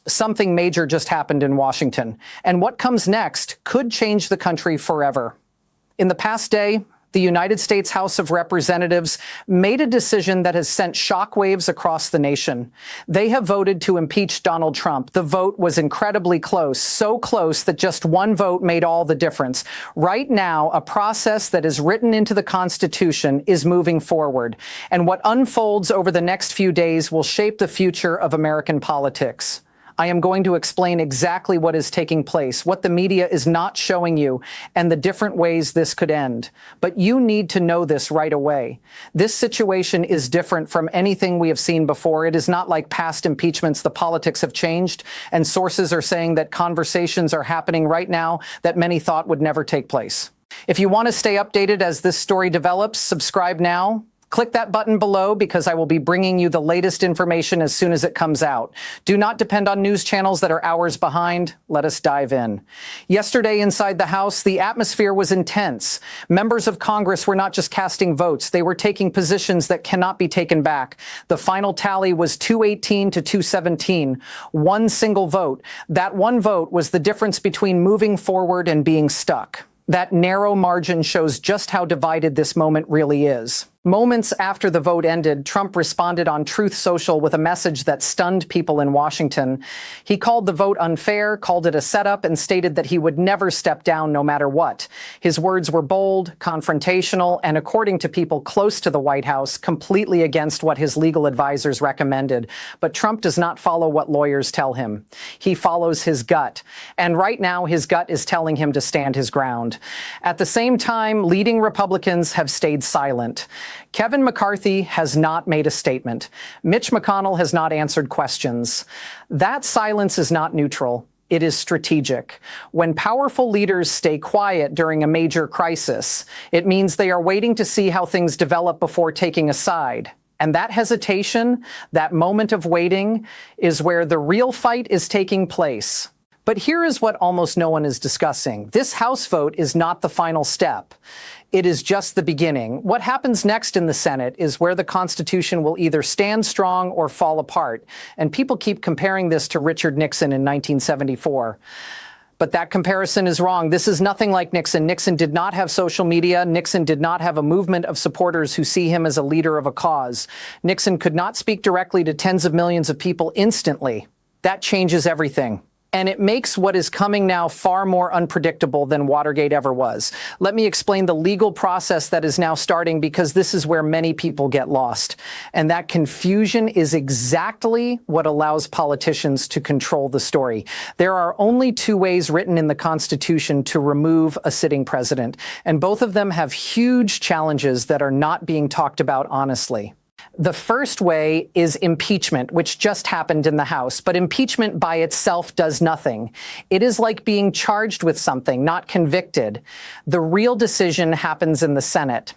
Something major just happened in Washington, and what comes next could change the country forever. In the past day, the United States House of Representatives made a decision that has sent shockwaves across the nation. They have voted to impeach Donald Trump. The vote was incredibly close, so close that just one vote made all the difference. Right now, a process that is written into the Constitution is moving forward, and what unfolds over the next few days will shape the future of American politics. I am going to explain exactly what is taking place, what the media is not showing you, and the different ways this could end. But you need to know this right away. This situation is different from anything we have seen before. It is not like past impeachments. The politics have changed, and sources are saying that conversations are happening right now that many thought would never take place. If you want to stay updated as this story develops, subscribe now. Click that button below because I will be bringing you the latest information as soon as it comes out. Do not depend on news channels that are hours behind. Let us dive in. Yesterday inside the House, the atmosphere was intense. Members of Congress were not just casting votes. They were taking positions that cannot be taken back. The final tally was 218 to 217. One single vote. That one vote was the difference between moving forward and being stuck. That narrow margin shows just how divided this moment really is. Moments after the vote ended, Trump responded on Truth Social with a message that stunned people in Washington. He called the vote unfair, called it a setup, and stated that he would never step down no matter what. His words were bold, confrontational, and according to people close to the White House, completely against what his legal advisors recommended. But Trump does not follow what lawyers tell him. He follows his gut. And right now, his gut is telling him to stand his ground. At the same time, leading Republicans have stayed silent. Kevin McCarthy has not made a statement. Mitch McConnell has not answered questions. That silence is not neutral. It is strategic. When powerful leaders stay quiet during a major crisis, it means they are waiting to see how things develop before taking a side. And that hesitation, that moment of waiting, is where the real fight is taking place. But here is what almost no one is discussing. This House vote is not the final step. It is just the beginning. What happens next in the Senate is where the Constitution will either stand strong or fall apart. And people keep comparing this to Richard Nixon in 1974. But that comparison is wrong. This is nothing like Nixon. Nixon did not have social media. Nixon did not have a movement of supporters who see him as a leader of a cause. Nixon could not speak directly to tens of millions of people instantly. That changes everything. And it makes what is coming now far more unpredictable than Watergate ever was. Let me explain the legal process that is now starting, because this is where many people get lost. And that confusion is exactly what allows politicians to control the story. There are only two ways written in the Constitution to remove a sitting president, and both of them have huge challenges that are not being talked about honestly. The first way is impeachment, which just happened in the House. But impeachment by itself does nothing. It is like being charged with something, not convicted. The real decision happens in the Senate.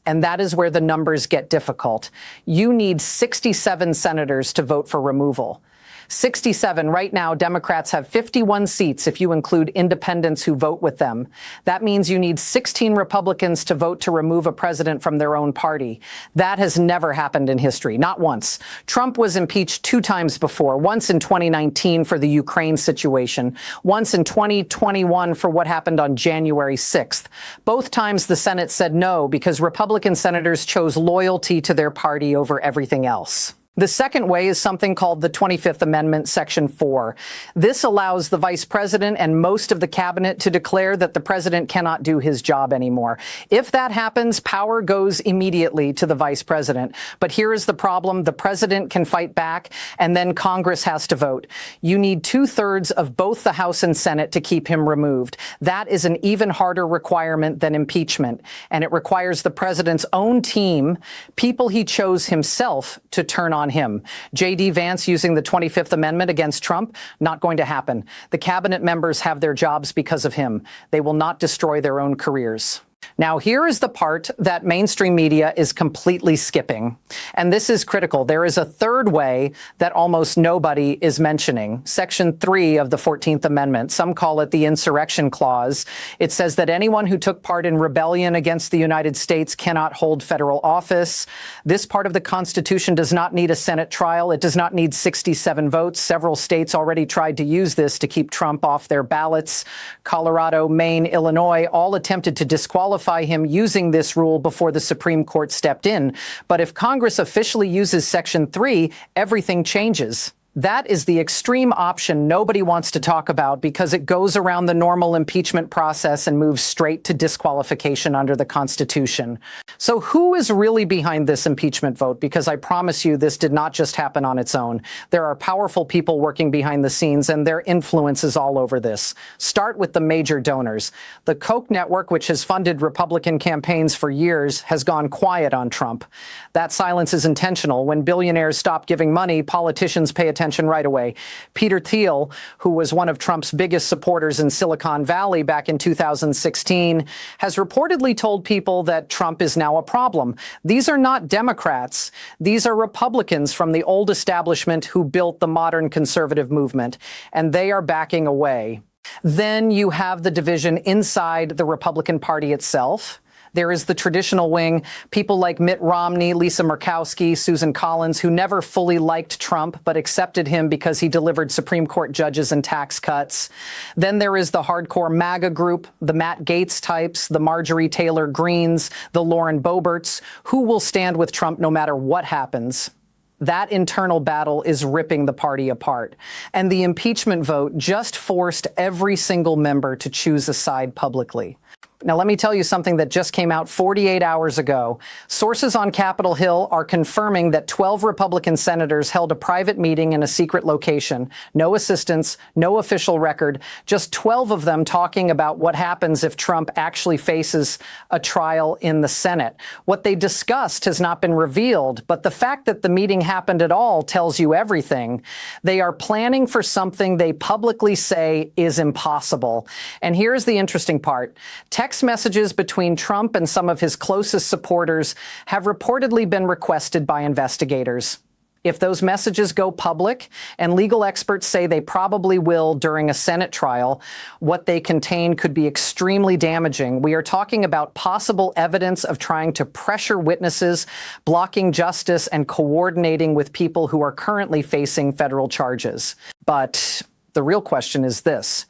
And that is where the numbers get difficult. You need 67 senators to vote for removal. 67. Right now, Democrats have 51 seats if you include independents who vote with them. That means you need 16 Republicans to vote to remove a president from their own party. That has never happened in history, not once. Trump was impeached 2 times before, once in 2019 for the Ukraine situation, once in 2021 for what happened on January 6th. Both times the Senate said no because Republican senators chose loyalty to their party over everything else. The second way is something called the 25th Amendment, Section 4. This allows the vice president and most of the cabinet to declare that the president cannot do his job anymore. If that happens, power goes immediately to the vice president. But here is the problem. The president can fight back, and then Congress has to vote. You need 2/3 of both the House and Senate to keep him removed. That is an even harder requirement than impeachment, and it requires the president's own team, people he chose himself, to turn on him. J.D. Vance using the 25th Amendment against Trump, not going to happen. The cabinet members have their jobs because of him. They will not destroy their own careers. Now, here is the part that mainstream media is completely skipping. And this is critical. There is a third way that almost nobody is mentioning. Section 3 of the 14th Amendment. Some call it the Insurrection Clause. It says that anyone who took part in rebellion against the United States cannot hold federal office. This part of the Constitution does not need a Senate trial. It does not need 67 votes. Several states already tried to use this to keep Trump off their ballots. Colorado, Maine, Illinois all attempted to disqualify him using this rule before the Supreme Court stepped in. But if Congress officially uses Section 3, everything changes. That is the extreme option nobody wants to talk about because it goes around the normal impeachment process and moves straight to disqualification under the Constitution. So who is really behind this impeachment vote? Because I promise you, this did not just happen on its own. There are powerful people working behind the scenes, and their influence is all over this. Start with the major donors. The Koch network, which has funded Republican campaigns for years, has gone quiet on Trump. That silence is intentional. When billionaires stop giving money, politicians pay attention right away. Peter Thiel, who was one of Trump's biggest supporters in Silicon Valley back in 2016, has reportedly told people that Trump is now a problem. These are not Democrats. These are Republicans from the old establishment who built the modern conservative movement, and they are backing away. Then you have the division inside the Republican Party itself. There is the traditional wing, people like Mitt Romney, Lisa Murkowski, Susan Collins, who never fully liked Trump but accepted him because he delivered Supreme Court judges and tax cuts. Then there is the hardcore MAGA group, the Matt Gaetz types, the Marjorie Taylor Greenes, the Lauren Boeberts, who will stand with Trump no matter what happens. That internal battle is ripping the party apart. And the impeachment vote just forced every single member to choose a side publicly. Now, let me tell you something that just came out 48 hours ago. Sources on Capitol Hill are confirming that 12 Republican senators held a private meeting in a secret location. No assistance, no official record, just 12 of them talking about what happens if Trump actually faces a trial in the Senate. What they discussed has not been revealed, but the fact that the meeting happened at all tells you everything. They are planning for something they publicly say is impossible. And here's the interesting part. Text messages between Trump and some of his closest supporters have reportedly been requested by investigators. If those messages go public, and legal experts say they probably will during a Senate trial, what they contain could be extremely damaging. We are talking about possible evidence of trying to pressure witnesses, blocking justice, and coordinating with people who are currently facing federal charges. But the real question is this.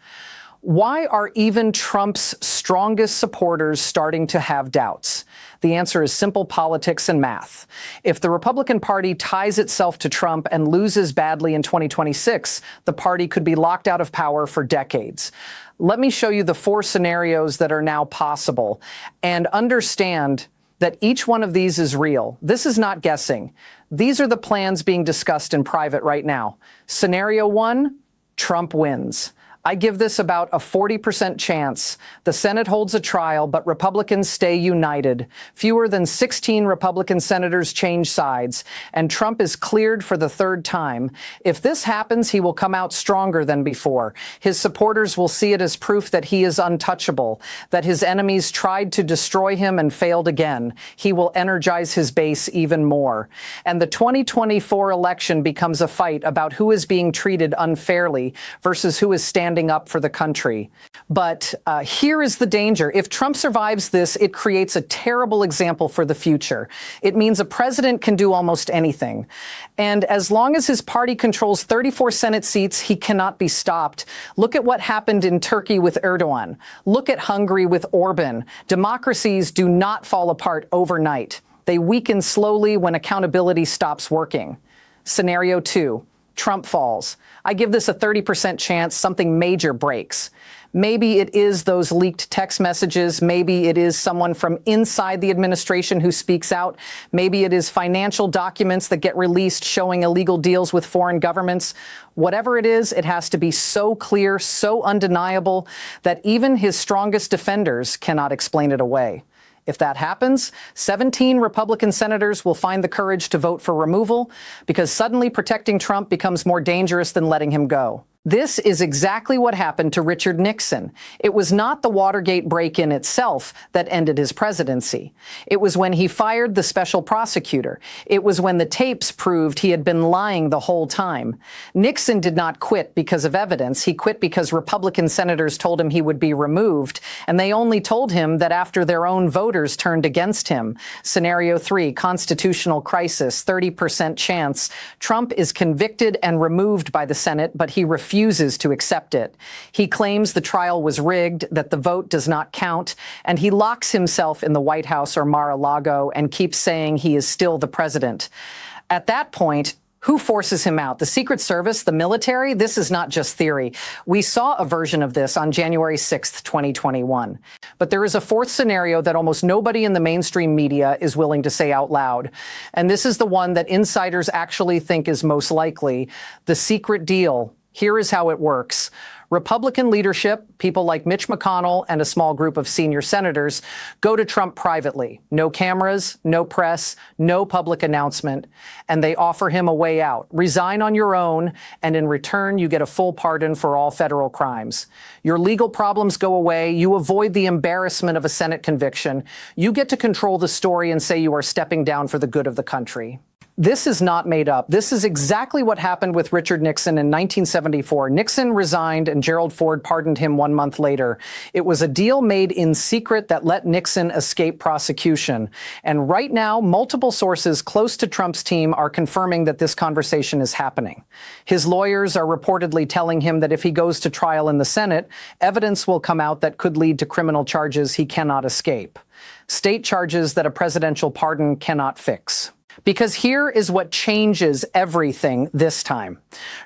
Why are even Trump's strongest supporters starting to have doubts? The answer is simple politics and math. If the Republican Party ties itself to Trump and loses badly in 2026, the party could be locked out of power for decades. Let me show you the 4 scenarios that are now possible, and understand that each one of these is real. This is not guessing. These are the plans being discussed in private right now. Scenario 1, Trump wins. I give this about a 40% chance. The Senate holds a trial, but Republicans stay united. Fewer than 16 Republican senators change sides, and Trump is cleared for the 3rd time. If this happens, he will come out stronger than before. His supporters will see it as proof that he is untouchable, that his enemies tried to destroy him and failed again. He will energize his base even more. And the 2024 election becomes a fight about who is being treated unfairly versus who is standing up for the country. But here is the danger. If Trump survives this, it creates a terrible example for the future. It means a president can do almost anything. And as long as his party controls 34 Senate seats, he cannot be stopped. Look at what happened in Turkey with Erdogan. Look at Hungary with Orban. Democracies do not fall apart overnight. They weaken slowly when accountability stops working. Scenario 2. Trump falls. I give this a 30% chance something major breaks. Maybe it is those leaked text messages. Maybe it is someone from inside the administration who speaks out. Maybe it is financial documents that get released showing illegal deals with foreign governments. Whatever it is, it has to be so clear, so undeniable that even his strongest defenders cannot explain it away. If that happens, 17 Republican senators will find the courage to vote for removal because suddenly protecting Trump becomes more dangerous than letting him go. This is exactly what happened to Richard Nixon. It was not the Watergate break-in itself that ended his presidency. It was when he fired the special prosecutor. It was when the tapes proved he had been lying the whole time. Nixon did not quit because of evidence. He quit because Republican senators told him he would be removed, and they only told him that after their own voters turned against him. Scenario 3, constitutional crisis, 30% chance. Trump is convicted and removed by the Senate, but he refuses to accept it. He claims the trial was rigged, that the vote does not count, and he locks himself in the White House or Mar-a-Lago and keeps saying he is still the president. At that point, who forces him out? The Secret Service, the military? This is not just theory. We saw a version of this on January 6th, 2021. But there is a fourth scenario that almost nobody in the mainstream media is willing to say out loud. And this is the one that insiders actually think is most likely. The secret deal. Here is how it works. Republican leadership, people like Mitch McConnell and a small group of senior senators, go to Trump privately. No cameras, no press, no public announcement. And they offer him a way out. Resign on your own, and in return, you get a full pardon for all federal crimes. Your legal problems go away. You avoid the embarrassment of a Senate conviction. You get to control the story and say you are stepping down for the good of the country. This is not made up. This is exactly what happened with Richard Nixon in 1974. Nixon resigned and Gerald Ford pardoned him 1 month later. It was a deal made in secret that let Nixon escape prosecution. And right now, multiple sources close to Trump's team are confirming that this conversation is happening. His lawyers are reportedly telling him that if he goes to trial in the Senate, evidence will come out that could lead to criminal charges he cannot escape. State charges that a presidential pardon cannot fix. Because here is what changes everything this time.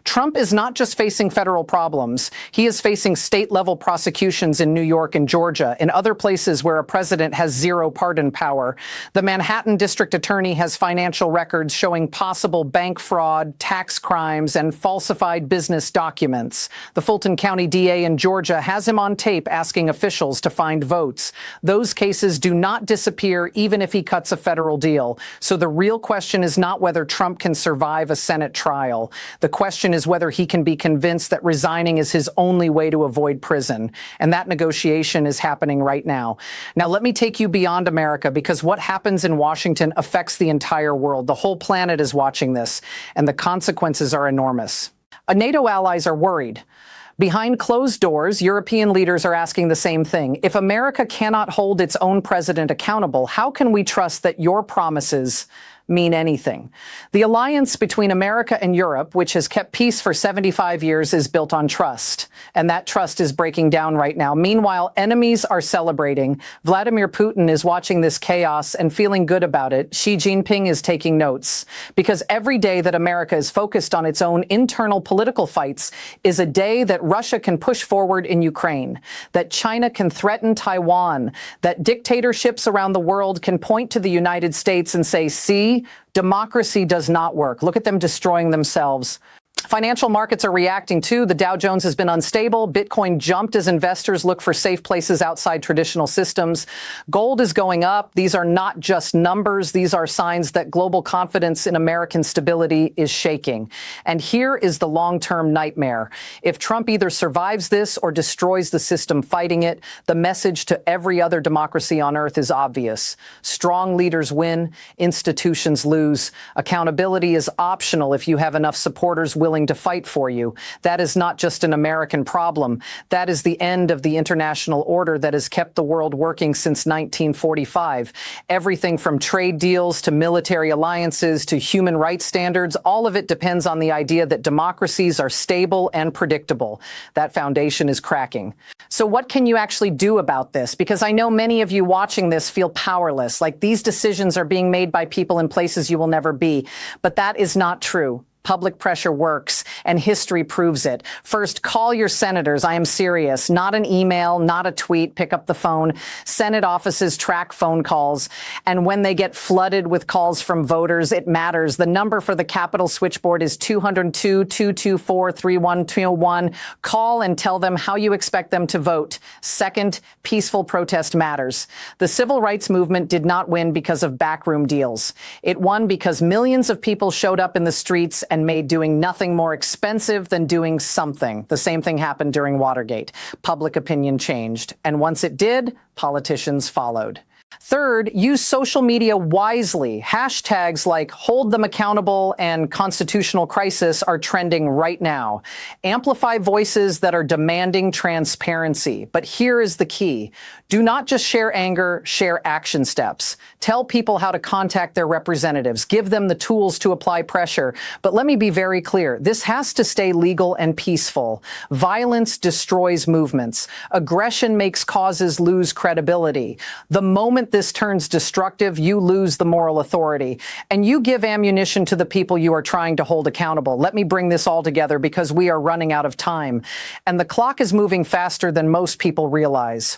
Trump is not just facing federal problems. He is facing state-level prosecutions in New York and Georgia, in other places where a president has zero pardon power. The Manhattan district attorney has financial records showing possible bank fraud, tax crimes, and falsified business documents. The Fulton County DA in Georgia has him on tape asking officials to find votes. Those cases do not disappear even if he cuts a federal deal. So the real question is not whether Trump can survive a Senate trial. The question is whether he can be convinced that resigning is his only way to avoid prison. And that negotiation is happening right now. Now, let me take you beyond America, because what happens in Washington affects the entire world. The whole planet is watching this, and the consequences are enormous. NATO allies are worried. Behind closed doors, European leaders are asking the same thing. If America cannot hold its own president accountable, how can we trust that your promises mean anything? The alliance between America and Europe, which has kept peace for 75 years, is built on trust. And that trust is breaking down right now. Meanwhile, enemies are celebrating. Vladimir Putin is watching this chaos and feeling good about it. Xi Jinping is taking notes. Because every day that America is focused on its own internal political fights is a day that Russia can push forward in Ukraine, that China can threaten Taiwan, that dictatorships around the world can point to the United States and say, see, democracy does not work. Look at them destroying themselves. Financial markets are reacting too. The Dow Jones has been unstable. Bitcoin jumped as investors look for safe places outside traditional systems. Gold is going up. These are not just numbers. These are signs that global confidence in American stability is shaking. And here is the long-term nightmare. If Trump either survives this or destroys the system fighting it, the message to every other democracy on earth is obvious. Strong leaders win, institutions lose. Accountability is optional if you have enough supporters willing to fight for you. That is not just an American problem. That is the end of the international order that has kept the world working since 1945. Everything from trade deals to military alliances to human rights standards, all of it depends on the idea that democracies are stable and predictable. That foundation is cracking. So what can you actually do about this? Because I know many of you watching this feel powerless, like these decisions are being made by people in places you will never be. But that is not true. Public pressure works, and history proves it. First, call your senators. I am serious. Not an email, not a tweet. Pick up the phone. Senate offices track phone calls. And when they get flooded with calls from voters, it matters. The number for the Capitol switchboard is 202-224-3121. Call and tell them how you expect them to vote. Second, peaceful protest matters. The civil rights movement did not win because of backroom deals. It won because millions of people showed up in the streets and made doing nothing more expensive than doing something. The same thing happened during Watergate. Public opinion changed. And once it did, politicians followed. Third, use social media wisely. Hashtags like hold them accountable and constitutional crisis are trending right now. Amplify voices that are demanding transparency. But here is the key. Do not just share anger, share action steps. Tell people how to contact their representatives. Give them the tools to apply pressure. But let me be very clear. This has to stay legal and peaceful. Violence destroys movements. Aggression makes causes lose credibility. The moment this turns destructive, you lose the moral authority, and you give ammunition to the people you are trying to hold accountable. Let me bring this all together because we are running out of time, and the clock is moving faster than most people realize.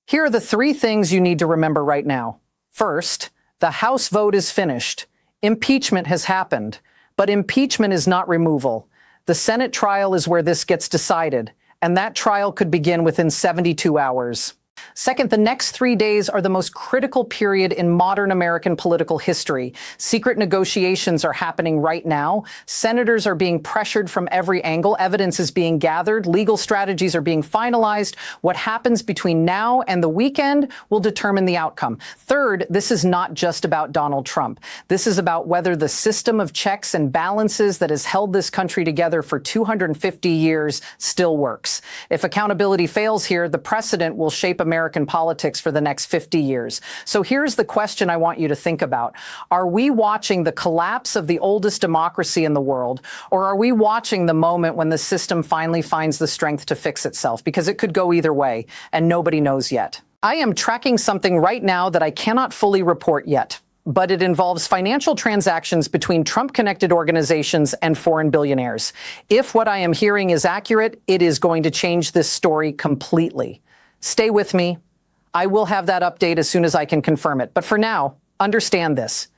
Here are the 3 things you need to remember right now. First, the House vote is finished. Impeachment has happened, but impeachment is not removal. The Senate trial is where this gets decided, and that trial could begin within 72 hours. Second, the next 3 days are the most critical period in modern American political history. Secret negotiations are happening right now. Senators are being pressured from every angle. Evidence is being gathered. Legal strategies are being finalized. What happens between now and the weekend will determine the outcome. Third, this is not just about Donald Trump. This is about whether the system of checks and balances that has held this country together for 250 years still works. If accountability fails here, the precedent will shape American politics for the next 50 years. So here's the question I want you to think about. Are we watching the collapse of the oldest democracy in the world, or are we watching the moment when the system finally finds the strength to fix itself? Because it could go either way, and nobody knows yet. I am tracking something right now that I cannot fully report yet, but it involves financial transactions between Trump-connected organizations and foreign billionaires. If what I am hearing is accurate, it is going to change this story completely. Stay with me. I will have that update as soon as I can confirm it. But for now, understand this.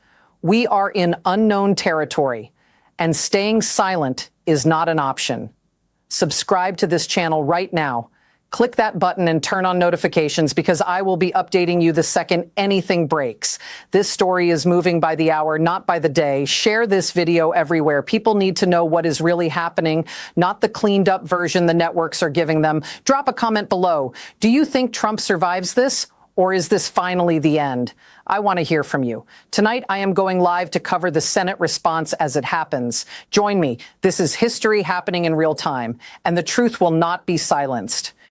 We are in unknown territory, and staying silent is not an option. Subscribe to this channel right now. Click that button and turn on notifications because I will be updating you the second anything breaks. This story is moving by the hour, not by the day. Share this video everywhere. People need to know what is really happening, not the cleaned up version the networks are giving them. Drop a comment below. Do you think Trump survives this? Or is this finally the end? I want to hear from you. Tonight, I am going live to cover the Senate response as it happens. Join me. This is history happening in real time, and the truth will not be silenced.